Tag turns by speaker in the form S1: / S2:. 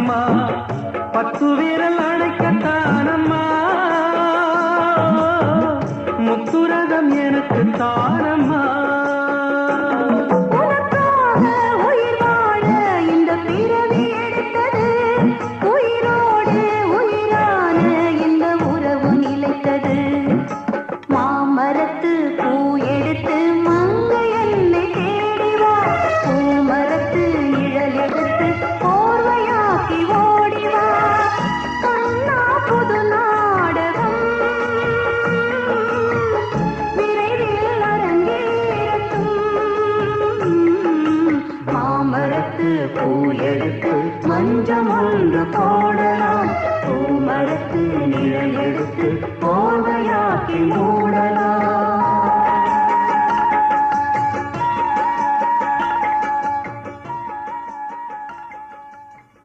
S1: தானம்மா, 10 விரல் அணைக்கத்தானம்மா, முத்துரதம் எனக்கு தானம்மா. பூ எடுத்து மஞ்சம் ஒன்று போடலாம், பூமரத்து நிழல் எடுத்து போதையாக்கி மூடலாம்.